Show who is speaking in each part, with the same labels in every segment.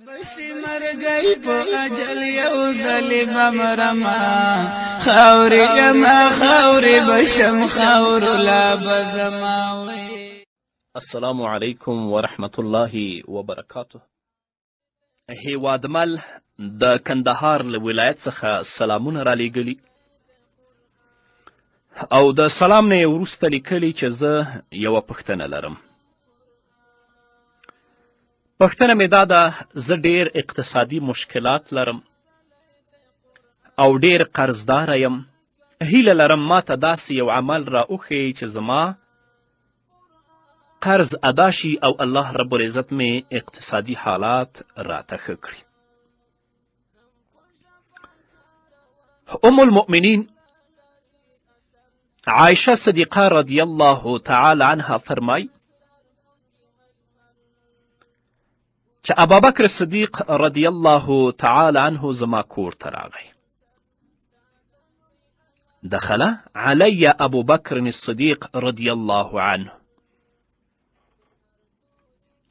Speaker 1: بشي مرګي په اجل یو ځلې بمرما خاورې یما خاورې بشم خاور لا بزماوي.
Speaker 2: السلام علیکم ورحمت الله وبرکاته. هیوادمل د کندهار له ولایت څخه سلامونه را لیږلي او د سلام نه یې وروسته لیکلي چې زه یوه پوښتنه لرم. پوښتنه مې دا ده، زه ډیر اقتصادي مشکلات لرم او ډیر قرضداره یم. هیله لرم ما ته داسې یو عمل را وښیئ چې زما قرض ادا شي او الله رب العزت مې اقتصادي حالات راته ښه کړي. ام المؤمنین عایشه صدیقه رضی الله تعالی عنها فرمای چې ابابکر صدیق رضی الله تعالی عنه زما کور ته راغی. دخل علی ابو بکر الصدیق رضی الله عنه.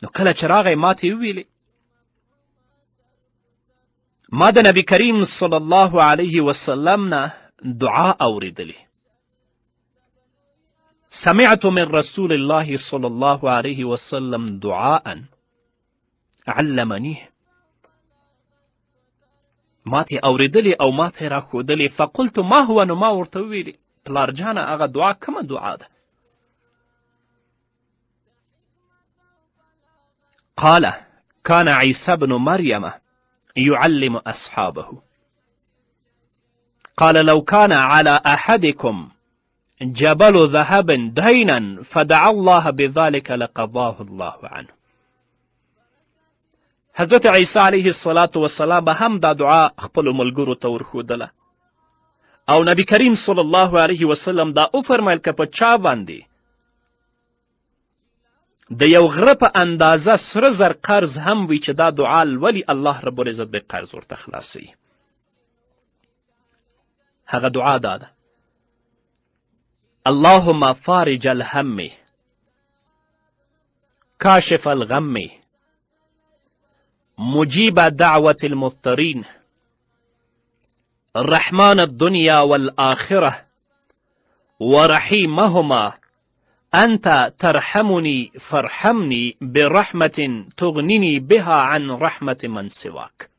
Speaker 2: نو کله چې راغی ما ته یې وویلې ما د نبي کریم صلی الله علیه وسلم نه دعا اوریدلې. سمعت من رسول الله صلی الله علیه وسلم دعاء علمنیه. ما ته اوریدلې او ما ته یې راښودلې. فقلت ما هو، نو ما ورته وویلې پلار جانه هغه دعا کومه دعا ده؟ قال كان عيسى بن مريم يعلم أصحابه. قال لو كان على أحدكم جبل ذهب دينا فدعا الله بذلك لقضاه الله عنه. حضرت عیسی علیه الصلاة والسلام هم دا دعا خپلو ملګرو ته ورښودله او نبی کریم صلی الله علیه وسلم دا وفرمیل که په چا باندې د یو غره په اندازه سره زر قرض هم وي چې دا دعا لولي الله رب العزت به قرض ورته خلاصوي. هغه دعا دا ده: اللهم فارج الهم کاشف الغم مجيب دعوة المضطرين رحمن الدنيا والآخرة ورحيمهما أنت ترحمني فارحمني برحمة تغنني بها عن رحمة من سواك.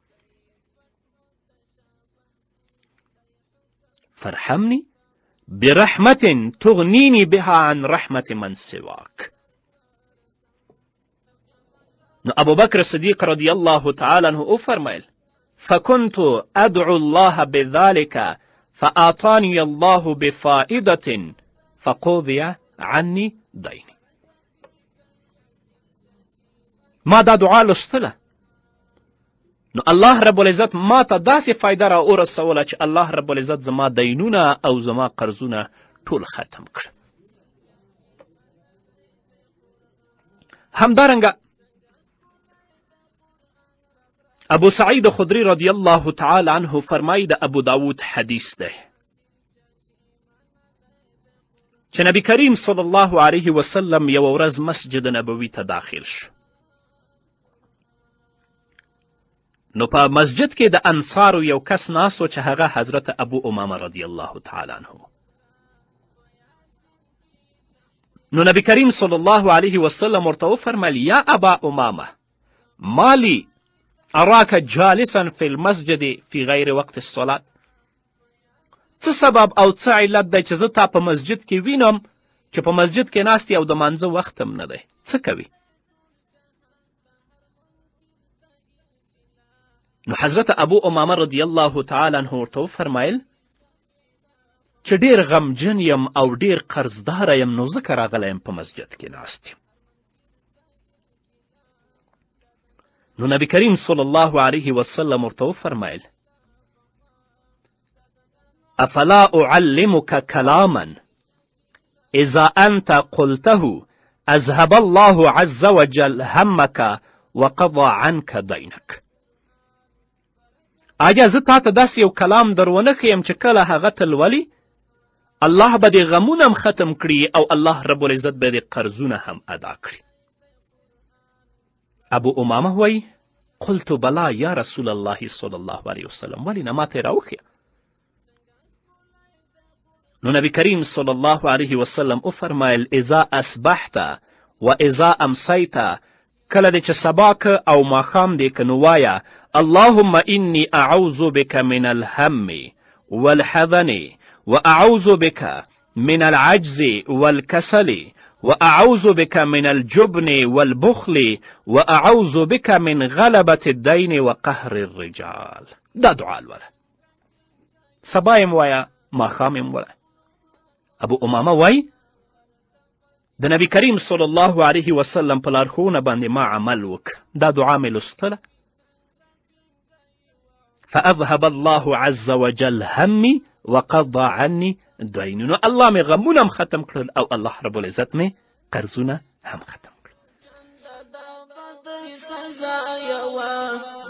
Speaker 2: فارحمني برحمة تغنيني بها عن رحمة من سواك. نو ابو بکر صدیق رضی الله تعالی عنه فرمایل فكنت ادعو الله بذلك فاعطاني الله بفائدة فقضي عني ديني. ما دا دعا لستله نو الله رب العزت ما ته داسې فایده را ورسوله چې الله رب العزت زما دینونه او زما قرضونه ټول ختم کړ. همدارنګه ابو سعید خدری رضی الله تعالی عنه فرمایی د ابو داود حدیث ده چې نبی کریم صلی الله علیه وسلم یوه ورځ مسجد نبوي ته داخل شو. نو په مسجد کې د انصارو یو کس ناست و چې هغه حضرت ابو امامه رضی الله تعالی عنه. نو نبی کریم صلی الله علیه وسلم ورته وفرمیل یا ابا امامه ما لی اراك جالسا في المسجد في غیر وقت الصلاة. څه سبب او څه علت دی چې زه تا په مسجد کې وینم چې په مسجد کې ناست یې او د مانځه وخت هم نه دی، څه کوي؟ نو حضرت ابو امامه رضی الله تعالی عنه ورته وفرمیل چې ډېر غمجن یم او ډېر قرضداره یم نو ځکه راغلی یم په مسجد کې ناست یم. نو نبی کریم صلی الله علیه وسلم ورته وفرمیل افلا اعلمك كلاما اذا انت قلته اذهب الله عز وجل همك وقضى عنك دينك. آیا زه تا ته داسې یو کلام در ونه ښیم چې کله هغه ته لولي الله به دې غمونه هم ختم کړي او الله رب العزت به دې قرضونه هم ادا کړي. ابو امامه وایي قلت بلا یا رسول الله صلی الله علیه وسلم، ولې نه ماته راوښیه. نو نبی کریم صلی الله علیه وسلم وفرمایل اذا اصبحت و اذا امسیت، کله دې چې سبا که او ماښام دې که نو وایه اللهم انی اعوذ بک من الهم والحزن واعوذ بک من العجز والكسل واعوذ بك من الجبن والبخل واعوذ بك من غلبة الدين وقهر الرجال. دا دعا لوله، سبا یم وایه، ماښام یم وایه. ابو امامه وای د نبی کریم صلی الله علیه وسلم په لارښوونه باندې ما عمل وک، دا دعا مې لوستله. فاذهب الله عز وجل همي وقضى عني دیني، نو الله مې غمونه هم ختم کړل او الله رب العزت مې قرضونه هم ختم کړل.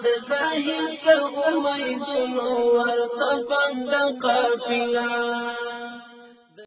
Speaker 3: د ظاهر پر امیدونو ورته بنده قافله